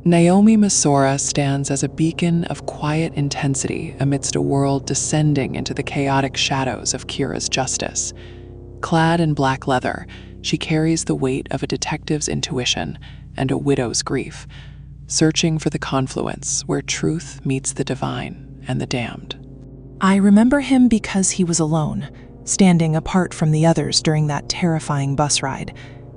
Naomi Masora stands as a beacon of quiet intensity amidst a world descending into the chaotic shadows of Kira's justice. Clad in black leather, she carries the weight of a detective's intuition and a widow's grief, searching for the confluence where truth meets the divine and the damned. I remember him because he was alone, standing apart from the others during that terrifying bus ride.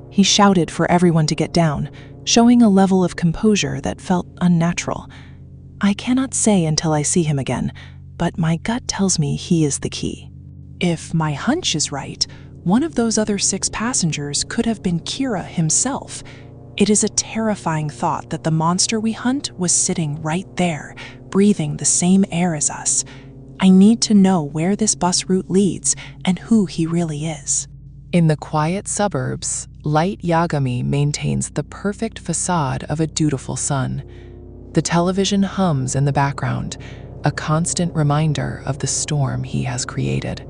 He shouted for everyone to get down, showing a level of composure that felt unnatural. I cannot say until I see him again, but my gut tells me he is the key. If my hunch is right, one of those other 6 passengers could have been Kira himself. It is a terrifying thought that the monster we hunt was sitting right there, breathing the same air as us. I need to know where this bus route leads and who he really is. In the quiet suburbs, Light Yagami maintains the perfect facade of a dutiful son. The television hums in the background, a constant reminder of the storm he has created.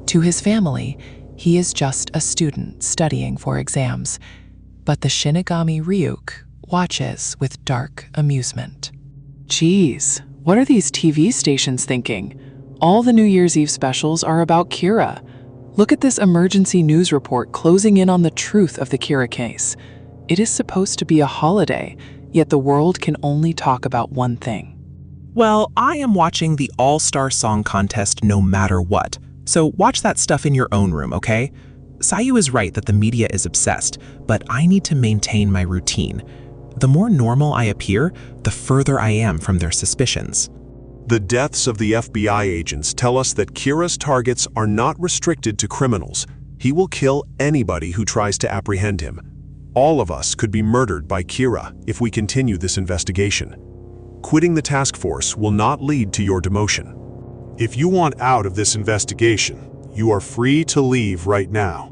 To his family, he is just a student studying for exams, but the Shinigami Ryuk watches with dark amusement. Geez, what are these TV stations thinking? All the New Year's Eve specials are about Kira. Look at this emergency news report closing in on the truth of the Kira case. It is supposed to be a holiday, yet the world can only talk about one thing. Well, I am watching the All-Star Song Contest no matter what, so watch that stuff in your own room, okay? Sayu is right that the media is obsessed, but I need to maintain my routine. The more normal I appear, the further I am from their suspicions. The deaths of the FBI agents tell us that Kira's targets are not restricted to criminals. He will kill anybody who tries to apprehend him. All of us could be murdered by Kira if we continue this investigation. Quitting the task force will not lead to your demotion. If you want out of this investigation, you are free to leave right now.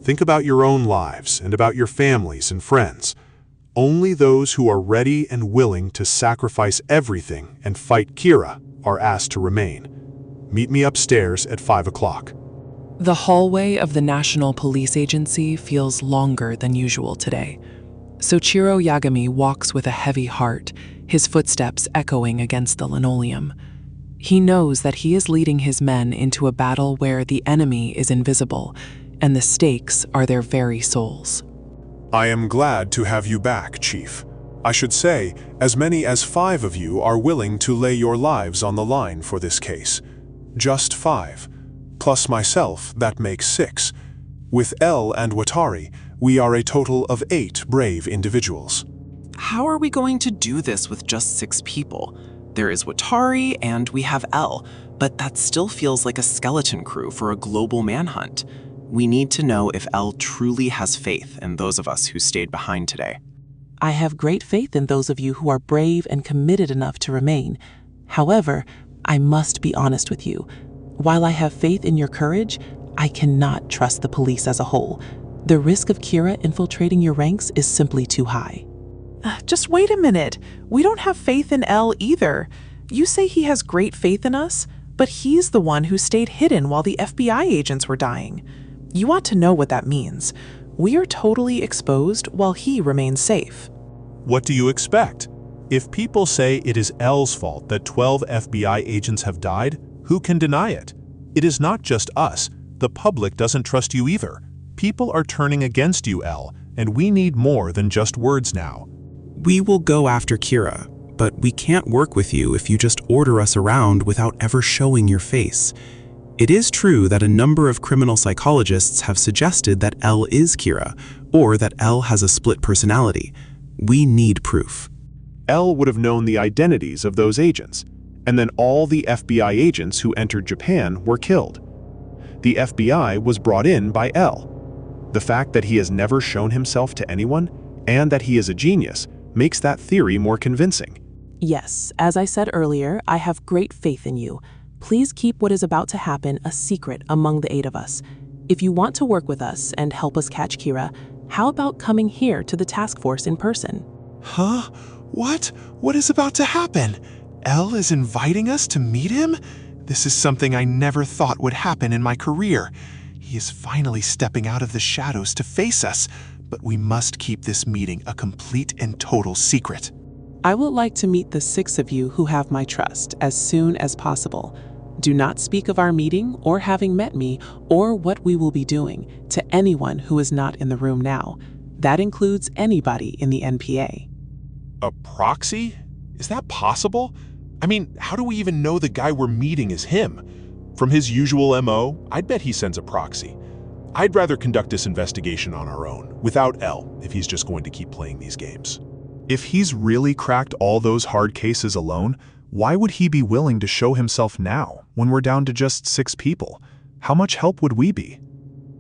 Think about your own lives and about your families and friends. Only those who are ready and willing to sacrifice everything and fight Kira are asked to remain. Meet me upstairs at 5 o'clock. The hallway of the National Police Agency feels longer than usual today. Soichiro Yagami walks with a heavy heart, his footsteps echoing against the linoleum. He knows that he is leading his men into a battle where the enemy is invisible, and the stakes are their very souls. I am glad to have you back, Chief. I should say, as many as 5 of you are willing to lay your lives on the line for this case. Just 5. Plus myself, that makes 6. With L and Watari, we are a total of 8 brave individuals. How are we going to do this with just 6 people? There is Watari and we have L, but that still feels like a skeleton crew for a global manhunt. We need to know if L truly has faith in those of us who stayed behind today. I have great faith in those of you who are brave and committed enough to remain. However, I must be honest with you. While I have faith in your courage, I cannot trust the police as a whole. The risk of Kira infiltrating your ranks is simply too high. Just wait a minute. We don't have faith in L either. You say he has great faith in us, but he's the one who stayed hidden while the FBI agents were dying. You ought to know what that means. We are totally exposed while he remains safe. What do you expect? If people say it is L's fault that 12 FBI agents have died, who can deny it? It is not just us. The public doesn't trust you either. People are turning against you, L, and we need more than just words now. We will go after Kira, but we can't work with you if you just order us around without ever showing your face. It is true that a number of criminal psychologists have suggested that L is Kira, or that L has a split personality. We need proof. L would have known the identities of those agents, and then all the FBI agents who entered Japan were killed. The FBI was brought in by L. The fact that he has never shown himself to anyone, and that he is a genius, makes that theory more convincing. Yes, as I said earlier, I have great faith in you. Please keep what is about to happen a secret among the 8 of us. If you want to work with us and help us catch Kira, how about coming here to the task force in person? Huh? What? What is about to happen? L is inviting us to meet him? This is something I never thought would happen in my career. He is finally stepping out of the shadows to face us, but we must keep this meeting a complete and total secret. I would like to meet the 6 of you who have my trust as soon as possible. Do not speak of our meeting or having met me or what we will be doing to anyone who is not in the room now. That includes anybody in the NPA. A proxy? Is that possible? I mean, how do we even know the guy we're meeting is him? From his usual MO, I'd bet he sends a proxy. I'd rather conduct this investigation on our own, without L, if he's just going to keep playing these games. If he's really cracked all those hard cases alone, why would he be willing to show himself now, when we're down to just 6 people? How much help would we be?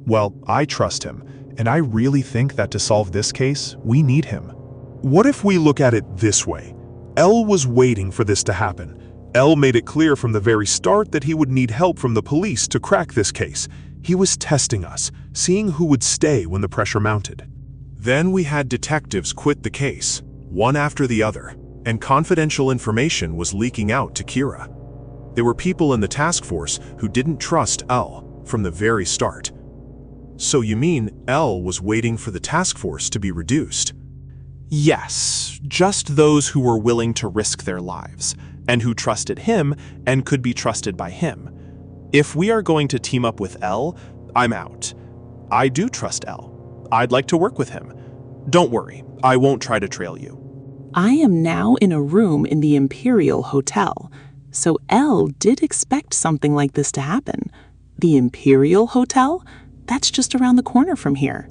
Well, I trust him, and I really think that to solve this case, we need him. What if we look at it this way? L was waiting for this to happen. L made it clear from the very start that he would need help from the police to crack this case. He was testing us, seeing who would stay when the pressure mounted. Then we had detectives quit the case, one after the other, and confidential information was leaking out to Kira. There were people in the task force who didn't trust L from the very start. So you mean L was waiting for the task force to be reduced? Yes, just those who were willing to risk their lives, and who trusted him and could be trusted by him. If we are going to team up with L, I'm out. I do trust L. I'd like to work with him. Don't worry, I won't try to trail you. I am now in a room in the Imperial Hotel, so L did expect something like this to happen. The Imperial Hotel? That's just around the corner from here.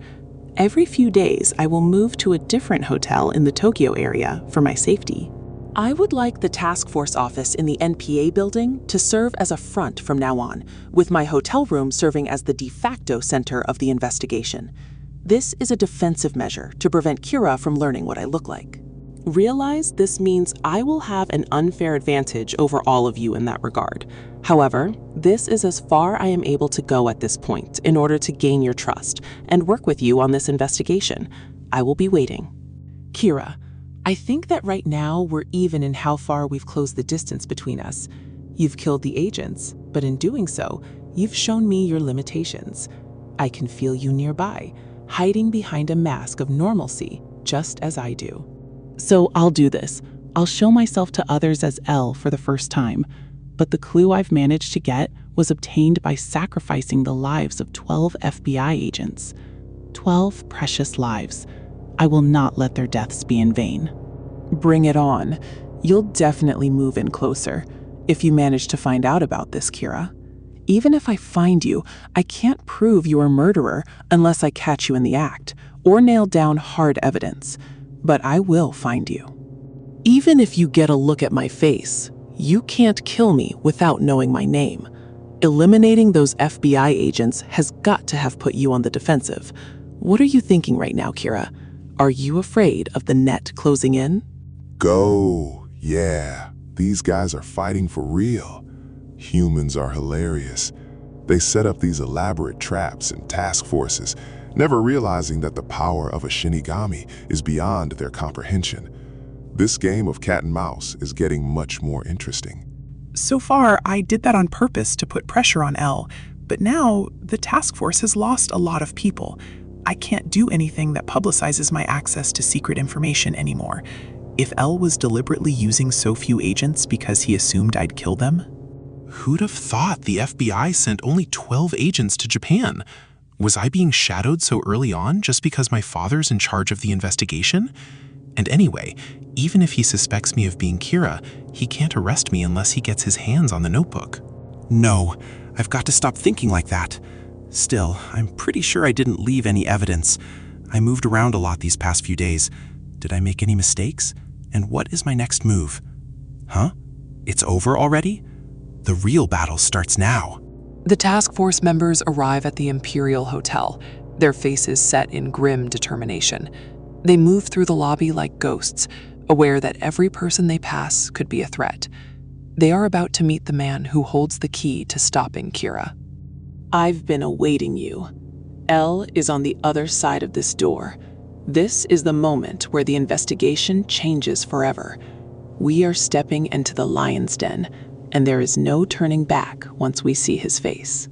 Every few days, I will move to a different hotel in the Tokyo area for my safety. I would like the task force office in the NPA building to serve as a front from now on, with my hotel room serving as the de facto center of the investigation. This is a defensive measure to prevent Kira from learning what I look like. Realize this means I will have an unfair advantage over all of you in that regard. However, this is as far I am able to go at this point in order to gain your trust and work with you on this investigation. I will be waiting. Kira, I think that right now we're even in how far we've closed the distance between us. You've killed the agents, but in doing so, you've shown me your limitations. I can feel you nearby, hiding behind a mask of normalcy, just as I do. So I'll do this. I'll show myself to others as L for the first time. But the clue I've managed to get was obtained by sacrificing the lives of 12 FBI agents. 12 precious lives. I will not let their deaths be in vain. Bring it on. You'll definitely move in closer, if you manage to find out about this, Kira. Even if I find you, I can't prove you're a murderer unless I catch you in the act, or nail down hard evidence. But I will find you. Even if you get a look at my face, you can't kill me without knowing my name. Eliminating those FBI agents has got to have put you on the defensive. What are you thinking right now, Kira? Are you afraid of the net closing in? Go. Yeah, these guys are fighting for real. Humans are hilarious. They set up these elaborate traps and task forces, never realizing that the power of a Shinigami is beyond their comprehension. This game of cat and mouse is getting much more interesting. So far, I did that on purpose to put pressure on L, but now the task force has lost a lot of people. I can't do anything that publicizes my access to secret information anymore. If L was deliberately using so few agents because he assumed I'd kill them? Who'd have thought the FBI sent only 12 agents to Japan? Was I being shadowed so early on just because my father's in charge of the investigation? And anyway, even if he suspects me of being Kira, he can't arrest me unless he gets his hands on the notebook. No, I've got to stop thinking like that. Still, I'm pretty sure I didn't leave any evidence. I moved around a lot these past few days. Did I make any mistakes? And what is my next move? Huh? It's over already? The real battle starts now. The task force members arrive at the Imperial Hotel, their faces set in grim determination. They move through the lobby like ghosts, aware that every person they pass could be a threat. They are about to meet the man who holds the key to stopping Kira. I've been awaiting you. L is on the other side of this door. This is the moment where the investigation changes forever. We are stepping into the lion's den, and there is no turning back once we see his face.